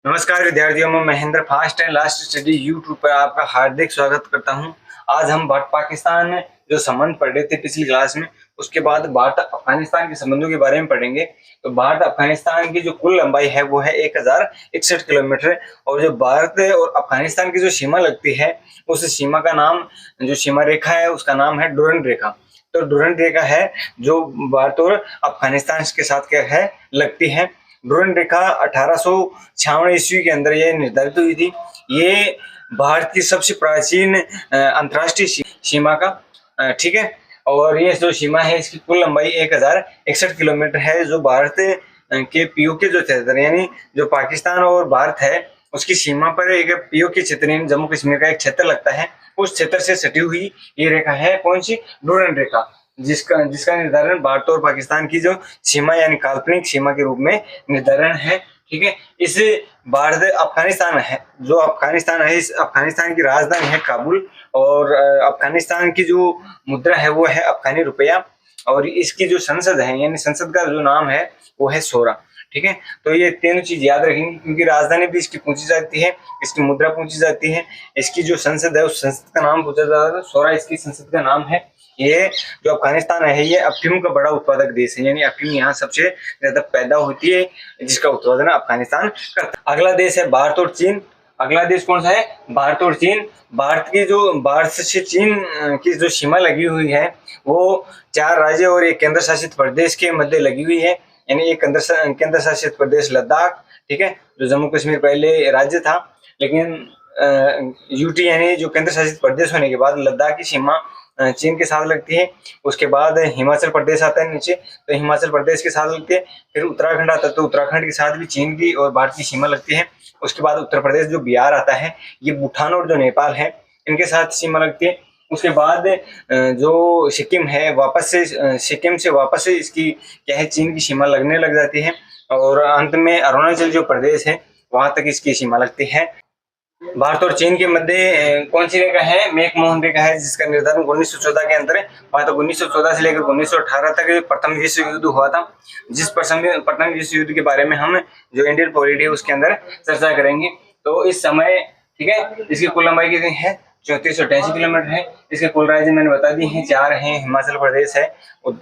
नमस्कार विद्यार्थियों, मैं Mahendra fast and last study YouTube पर आपका हार्दिक स्वागत करता हूं। आज हम भारत पाकिस्तान में जो संबंध पढ़ रहे थे पिछली क्लास में, उसके बाद भारत अफगानिस्तान के संबंधों के बारे में पढ़ेंगे। तो भारत अफगानिस्तान की जो कुल लंबाई है वो है 1061 किलोमीटर। और जो भारत और अफगानिस्तान की जो सीमा लगती है, उस सीमा का नाम, जो सीमा रेखा है उसका नाम है डुरंड रेखा। तो डुरंड रेखा है जो भारत और अफगानिस्तान के साथ क्या है, लगती है। डुरंड रेखा 1856 ईस्वी के अंदर यह निर्धारित हुई थी। ये भारत की सबसे प्राचीन अंतर्राष्ट्रीय सीमा का ठीक है। और ये जो सीमा है इसकी कुल लंबाई 1061 किलोमीटर है, जो भारत के पीओके जो क्षेत्र यानी जो पाकिस्तान और भारत है उसकी सीमा पर एक पीओके क्षेत्र यानी जम्मू कश्मीर का एक क्षेत्र लगता है। उस क्षेत्र से सटी हुई ये रेखा है कौन सी, डुरंड रेखा, जिसका जिसका निर्धारण भारत और पाकिस्तान की जो सीमा यानी काल्पनिक सीमा के रूप में निर्धारण है। ठीक है। इस भारत अफगानिस्तान है, जो अफगानिस्तान है, इस अफगानिस्तान की राजधानी है काबुल। और अफगानिस्तान की जो मुद्रा है वो है अफगानी रुपया। और इसकी जो संसद है यानी संसद का जो नाम है वो है सोरा। ठीक है। तो ये तीनों चीज याद रखेंगे, क्योंकि राजधानी भी इसकी पूछी जाती है, इसकी मुद्रा पूछी जाती है, इसकी जो संसद है उस संसद का नाम पूछा जाता है। सोरा इसकी संसद का नाम है। ये जो अफगानिस्तान है ये अफीम का बड़ा उत्पादक देश है, यानी अफीम यहाँ सबसे ज्यादा पैदा होती है, जिसका उत्पादन अफगानिस्तान करता है। अगला देश है भारत और चीन। अगला देश कौन सा है, भारत और चीन। भारत से चीन की जो सीमा लगी हुई है वो 4 राज्य और एक केंद्र शासित प्रदेश के मध्य लगी हुई है। यानी एक केंद्र शासित प्रदेश लद्दाख, ठीक है, जो जम्मू कश्मीर पहले राज्य था, लेकिन यूटी यानी जो केंद्र शासित प्रदेश होने के बाद लद्दाख की सीमा चीन के साथ लगती है। उसके बाद हिमाचल प्रदेश आता है नीचे, तो हिमाचल प्रदेश के साथ लगती है। फिर उत्तराखंड आता है, तो उत्तराखंड के साथ भी चीन की और भारत की सीमा लगती है। उसके बाद उत्तर प्रदेश, जो बिहार आता है, ये भूटान और जो नेपाल है इनके साथ सीमा लगती है। उसके बाद जो सिक्किम है, सिक्किम से वापस से इसकी क्या है, चीन की सीमा लगने लग जाती है। और अंत में अरुणाचल जो प्रदेश है वहां तक इसकी सीमा लगती है। भारत और चीन के मध्य कौन सी रेखा है, मैकमोहन रेखा है, जिसका निर्धारण 1914 के अंदर है। वहां तक 1914 से लेकर 1918 तक प्रथम विश्व युद्ध हुआ था, जिस प्रथम विश्व युद्ध के बारे में हम जो इंडियन पॉलिटी है उसके अंदर चर्चा करेंगे। तो इस समय, ठीक है, इसकी कुल लंबाई कितनी है, 3488 किलोमीटर है। इसके कुल राज्य मैंने बता दी है, 4 हैं। हिमाचल प्रदेश है,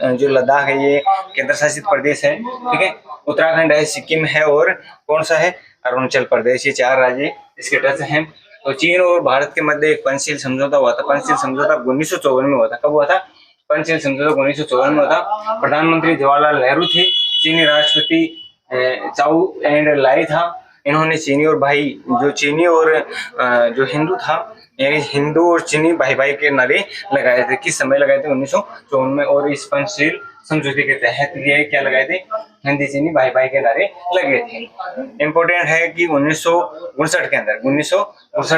जो लद्दाख है ये केंद्र शासित प्रदेश है, ठीक है, उत्तराखंड है, सिक्किम है, और कौन सा है, अरुणाचल प्रदेश। ये 4 राज्य इसके टच हैं। तो चीन और भारत के मध्य एक पंचशील समझौता हुआ था। पंचशील समझौता 1954 में हुआ था। कब हुआ था, पंचशील समझौता 1954 में हुआ था। प्रधानमंत्री जवाहरलाल नेहरू थे, चीनी राष्ट्रपति चाउ एंड लाई था। इन्होंने चीनी और भाई, जो चीनी और जो हिंदू था, यानी हिंदू और चीनी भाई भाई के नारे लगाए थे। किस समय लगाए थे, 1954 में। और इस पंचशील समझौते के तहत ये क्या लगाए थे, हिंदी चीनी भाई भाई के नारे लगे थे। इम्पोर्टेंट है कि 1959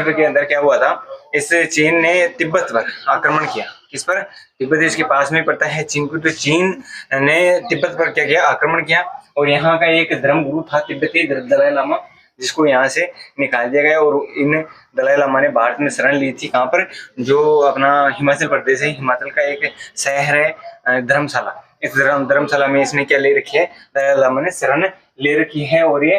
के अंदर क्या हुआ था, इस चीन ने तिब्बत पर आक्रमण किया। किस पर, तिब्बत इसके पास में पड़ता है चीन को। तो चीन ने तिब्बत पर क्या किया, आक्रमण किया। और यहाँ का एक धर्म गुरु था तिब्बती दलाई लामा, जिसको यहाँ से निकाल दिया गया। और इन दलाई लामा ने भारत में शरण ली थी। कहाँ पर, जो अपना हिमाचल प्रदेश है, हिमाचल का एक शहर है धर्मशाला। इस धर्मशाला में इसने क्या ले रखी है, दलाई लामा ने शरण ले रखी है। और ये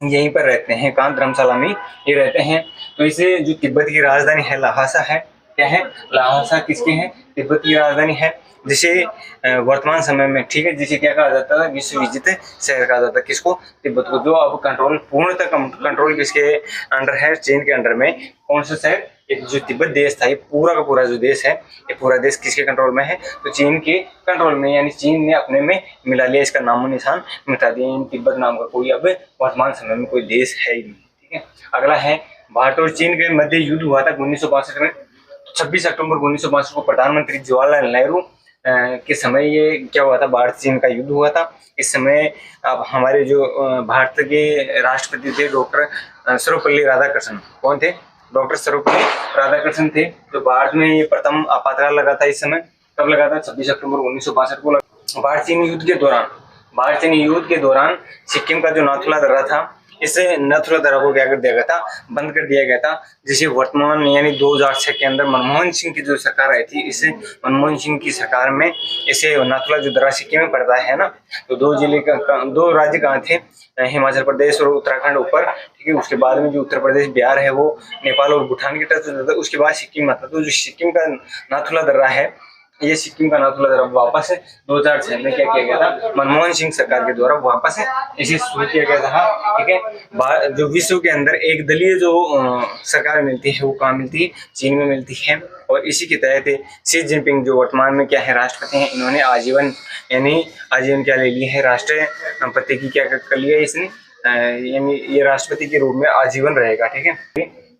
यहीं पर रहते हैं, कहाँ, धर्मशाला में ये रहते हैं। तो इसे जो तिब्बत की राजधानी है लहासा है, क्या है, लहासा किसकी है, तिब्बत की राजधानी है, जिसे वर्तमान समय में, ठीक है, जिसे क्या कहा जाता है, विश्व विजित शहर कहा जाता है। किसको, तिब्बत को। जो अब पूर्णतः कंट्रोल किसके अंडर है, चीन के अंडर में। कौन सा शहर, एक जो तिब्बत देश था, ये पूरा का पूरा जो देश है, ये पूरा देश किसके कंट्रोल में है, तो चीन के कंट्रोल में। यानी चीन ने अपने में मिला लिया, इसका नामो निशान मिटा दिया। इन तिब्बत नाम का कोई अब वर्तमान समय में कोई देश है ही नहीं। ठीक है। अगला है, भारत और चीन के मध्य युद्ध हुआ था 1962 में। 26 अक्टूबर 1962 को प्रधानमंत्री जवाहरलाल नेहरू के समय ये क्या हुआ था, भारत चीन का युद्ध हुआ था। इस समय अब हमारे जो भारत के राष्ट्रपति थे डॉक्टर सर्वपल्ली राधाकृष्णन। कौन थे, डॉक्टर सर्वपल्ली राधाकृष्णन थे, जो भारत में ये प्रथम आपातकाल लगा था। इस समय कब लगा था, 26 अक्टूबर 1962 को लगा। भारत चीन युद्ध के दौरान सिक्किम का जो नाथुला दर्रा था, इस नाथुला दर्रा को क्या कर दिया गया था, बंद कर दिया गया था। जिसे वर्तमान यानी 2006 के अंदर मनमोहन सिंह की जो सरकार आई थी, इस मनमोहन सिंह की सरकार में इसे नाथुला जो दर्रा सिक्किम में पड़ता है ना, तो 2 राज्य कहाँ थे, हिमाचल प्रदेश और उत्तराखंड ऊपर, ठीक है। उसके बाद में जो उत्तर प्रदेश बिहार है वो नेपाल और भूटान के टच होता है। उसके बाद सिक्किम आता है। तो जो सिक्किम का नाथुला दर्रा है, ये सिक्किम का नाथुला दर्रा वापस 2006 में क्या किया गया था, मनमोहन सिंह सरकार के द्वारा वापस इसे शुरू किया गया था, ठीक है। जो विश्व के अंदर एक दलीय जो सरकार मिलती है वो कहाँ मिलती है, चीन में मिलती है। और इसी के तहत शी जिनपिंग जो वर्तमान में क्या है राष्ट्रपति हैं, इन्होंने आजीवन यानी आजीवन क्या ले लिया है, राष्ट्रपति की क्या कर लिया है इसने, यानी ये राष्ट्रपति के रूप में आजीवन रहेगा, ठीक है।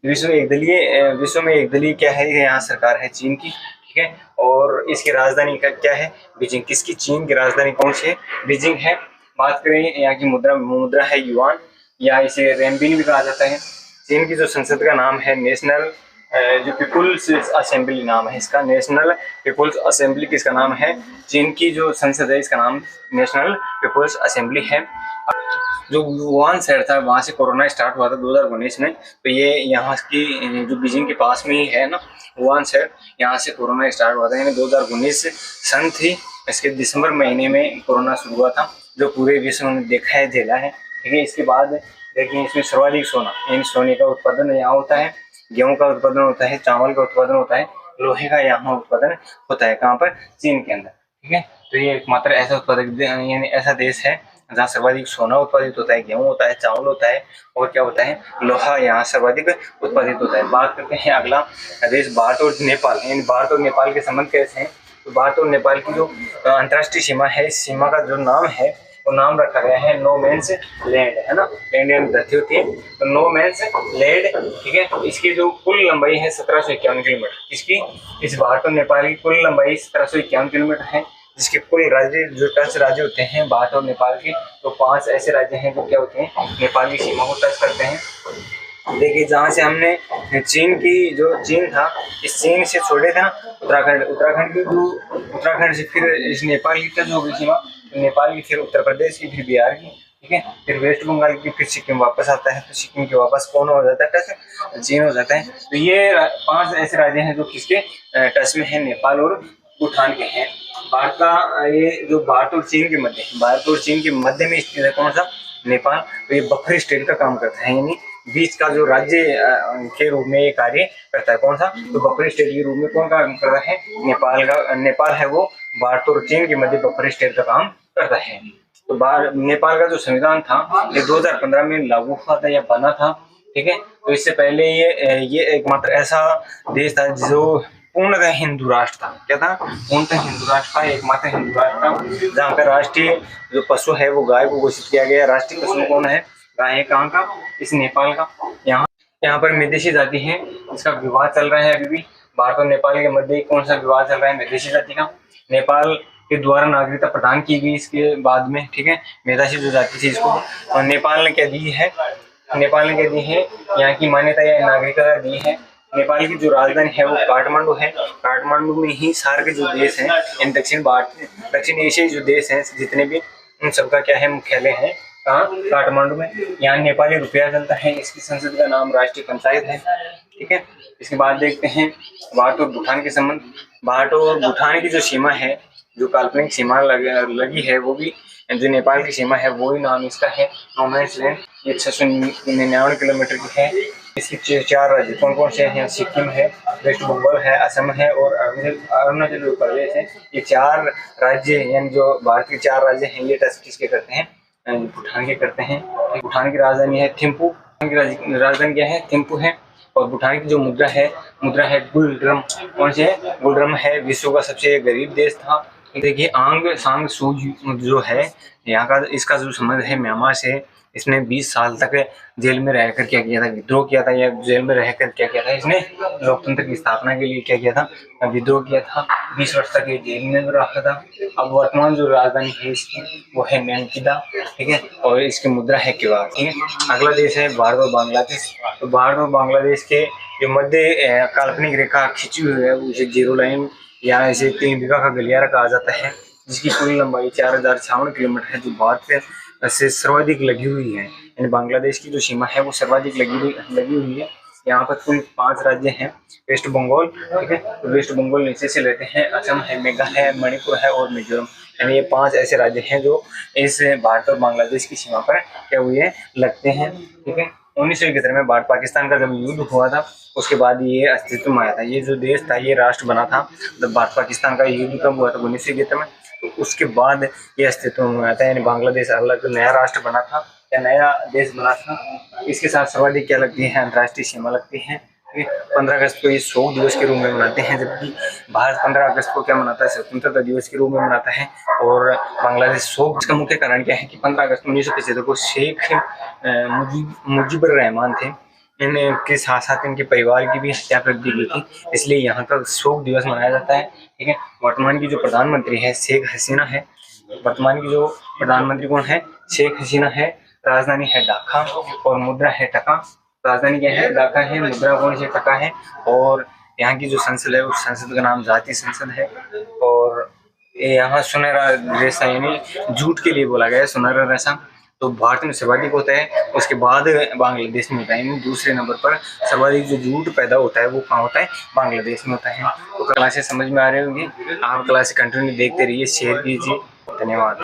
विश्व में एक दलीय क्या है, यहाँ सरकार है चीन की, ठीक है। और इसकी राजधानी का क्या है, बीजिंग। किसकी, चीन की राजधानी कौन सी है, बीजिंग है। बात करें यहाँ की मुद्रा है युआन, या इसे रेनबिन भी कहा जाता है। चीन की जो संसद का नाम है नेशनल जो पीपुल्स असेंबली नाम है इसका, नेशनल पीपुल्स असेंबली किसका नाम है, चीन की जो संसद है इसका नाम नेशनल पीपुल्स असेंबली है। जो वुहान शहर था वहाँ से कोरोना स्टार्ट हुआ था 2019 में, तो ये यहाँ की जो बीजिंग के पास में ही है ना वुहान शहर, यहाँ से कोरोना स्टार्ट हुआ था, यानी 2019 सन थी। इसके दिसंबर महीने में कोरोना शुरू हुआ था, जो पूरे विश्व में देखा है, झेला है, ठीक है। इसके बाद देखिए इसमें सर्वाधिक सोना, यानी सोने का उत्पादन यहाँ होता है, गेहूं का उत्पादन होता है, चावल का उत्पादन होता है, लोहे का यहाँ उत्पादन होता है, कहाँ पर, चीन के अंदर, ठीक है। तो ये एकमात्र ऐसा उत्पादक यानी ऐसा देश है जहाँ सर्वाधिक सोना उत्पादित होता है, गेहूं होता है, चावल होता है, और क्या होता है, लोहा यहाँ सर्वाधिक उत्पादित होता है। बात करते हैं अगला देश भारत और नेपाल, यानी भारत और नेपाल के संबंध कैसे हैं। तो भारत और नेपाल की जो अंतर्राष्ट्रीय सीमा है, इस सीमा का जो नाम है वो नाम रखा गया है नो मैंस लैंड, है ना, लैंड यानी धरती होती है, तो नो मैंस लैंड, ठीक है। इसकी जो कुल लंबाई है 1751 किलोमीटर। इसकी, इस भारत और नेपाल की कुल लंबाई 1751 किलोमीटर है, जिसके कुल राज्य जो टच राज्य होते हैं भारत और नेपाल के, तो 5 ऐसे राज्य हैं जो क्या होते हैं, नेपाल की सीमा को टच करते हैं। देखिए जहाँ से हमने चीन था, इस चीन से छोड़े थे ना उत्तराखंड की, जो उत्तराखंड से फिर इस नेपाल की टच हो गई सीमा, तो नेपाल की, फिर उत्तर प्रदेश की, फिर बिहार की, ठीक है, फिर वेस्ट बंगाल की, फिर सिक्किम वापस आता है, तो सिक्किम के वापस कौन हो जाता है, टच, चीन हो जाता है। तो ये 5 ऐसे राज्य हैं जो किसके टच में है, नेपाल और भूटान के हैं। भारत का ये जो भारत और चीन के मध्य में स्थित है कौन सा, नेपाल। तो ये बफर स्टेट का काम करता है, यानी बीच का जो राज्य के रूप में ये कार्य करता है, कौन सा, तो बफर स्टेट के रूप में कौन काम कर रहा है, नेपाल है वो भारत और चीन के मध्य बफर स्टेट का काम करता है। तो नेपाल का जो संविधान था ये 2015 में लागू हुआ था या बना था, ठीक है। तो इससे पहले ये एकमात्र ऐसा देश था जो पूर्णतः हिंदू राष्ट्र था। क्या था, पूर्णतः हिंदू राष्ट्र था, एकमात्र हिंदू राष्ट्र था, जहाँ का राष्ट्रीय जो पशु है वो गाय को घोषित किया गया। राष्ट्रीय पशु कौन है, गाय है, कहाँ का, इस नेपाल का। यहाँ पर विदेशी जाति है, इसका विवाद चल रहा है अभी भी। भारत और नेपाल के मध्य कौन सा विवाद चल रहा है, विदेशी जाति का। नेपाल के द्वारा नागरिकता प्रदान की गई इसके बाद में, ठीक है, मेधाशी जो जाति थी इसको, और नेपाल ने क्या दी है, यहाँ की मान्यता या नागरिकता दी है। नेपाल की जो राजधानी है वो काठमांडू है। काठमांडू में ही सारे जो देश हैं, इन दक्षिण एशियाई जो देश हैं जितने भी, उन सबका क्या है, मुख्यालय है कहाँ, काठमांडू में। यहाँ नेपाली रुपया चलता है, इसकी संसद का नाम राष्ट्रीय पंचायत है, ठीक है। इसके बाद देखते हैं भारत और भूटान के संबंध। भारत और भूटान की जो सीमा है, जो काल्पनिक सीमा लगी है, वो भी जो नेपाल की सीमा है वो ही नाम इसका है नो मैंस लैंड। ये 699 किलोमीटर की है। इसके 4 राज्य कौन कौन से हैं, सिक्किम है, वेस्ट बंगाल है, असम है, और अरुणाचल प्रदेश है। ये 4 राज्य यानी जो भारत के 4 राज्य हैं, ये टच किसके करते हैं, भूटान के करते हैं। भूटान की राजधानी है थिम्पू। भूटान की राजधानी क्या है, थिम्पू है। और भूटान की जो मुद्रा है गुलड्रम। कौन से है, गुलड्रम है। विश्व का सबसे गरीब देश था। देखिए आंग सांग सू जो है यहाँ का, इसका जो संबंध है म्यांमार से। इसने 20 साल तक जेल में रहकर क्या किया था, विद्रोह किया था, या जेल में रहकर क्या किया था, इसने लोकतंत्र की स्थापना के लिए क्या किया था, विद्रोह किया था। 20 वर्ष तक ये जेल में रखा था। अब वर्तमान जो राजधानी है इसकी वो है नैनकिदा, ठीक है, और इसकी मुद्रा है क्यूआर, ठीक है। अगला देश है भारत और बांग्लादेश। तो भारत और बांग्लादेश के जो मध्य काल्पनिक रेखा खींची हुई है उसे जीरो लाइन या इसे 3 बीघा का गलियारा कहा जाता है, जिसकी कुल लंबाई 4056 किलोमीटर है, जो भारत से सर्वाधिक लगी हुई है। यानी बांग्लादेश की जो सीमा है वो सर्वाधिक लगी हुई है। यहाँ पर कुल 5 राज्य हैं। वेस्ट बंगाल, ठीक है, तो वेस्ट बंगाल नीचे से लेते हैं, असम है, मेघालय है, मणिपुर है और मिजोरम, यानी ये 5 ऐसे राज्य हैं जो इस भारत और बांग्लादेश की सीमा पर क्या हुए लगते हैं, ठीक है। 1971 में भारत पाकिस्तान का जब युद्ध हुआ था उसके बाद ये अस्तित्व में आया था। ये जो देश था ये राष्ट्र बना था जब भारत पाकिस्तान का युद्ध कब हुआ था 1971 में, तो उसके बाद ये अस्तित्व में आया था, यानी बांग्लादेश अलग नया राष्ट्र बना था या नया देश बना था। इसके साथ सर्वाधिक क्या लगती है, अंतर्राष्ट्रीय सीमा लगती है। 15 अगस्त को ये शोक दिवस के रूप में मनाते हैं, जबकि भारत 15 अगस्त को क्या मनाता है, स्वतंत्रता दिवस के रूप में मनाता है। और बांग्लादेश शोक, इसका मुख्य कारण क्या है कि 15 अगस्त 1975 को शेख मुजीबुर रहमान थे, इनके साथ साथ इनके परिवार की भी हत्या कर दी गई थी, इसलिए यहाँ का शोक दिवस मनाया जाता है, ठीक है। वर्तमान की जो प्रधानमंत्री है शेख हसीना है, वर्तमान की जो प्रधानमंत्री कौन है, शेख हसीना है। राजधानी है ढाका और मुद्रा है टका। राजधानी क्या है, ढाका है, मुद्रा कौन सी, टका है। और यहाँ की जो संसद है उस संसद का नाम जातीय संसद है। और यहाँ सुनहरा रेशा यानी जूट के लिए बोला गया है सुनहरा रेशा, तो भारत में सर्वाधिक होता है, उसके बाद बांग्लादेश में होता है। दूसरे नंबर पर सर्वाधिक जो जूट पैदा होता है वो कहाँ होता है, बांग्लादेश में होता है। तो क्लासेस समझ में आ रही होंगी, आप क्लास कंटिन्यू देखते रहिए, शेयर कीजिए, धन्यवाद।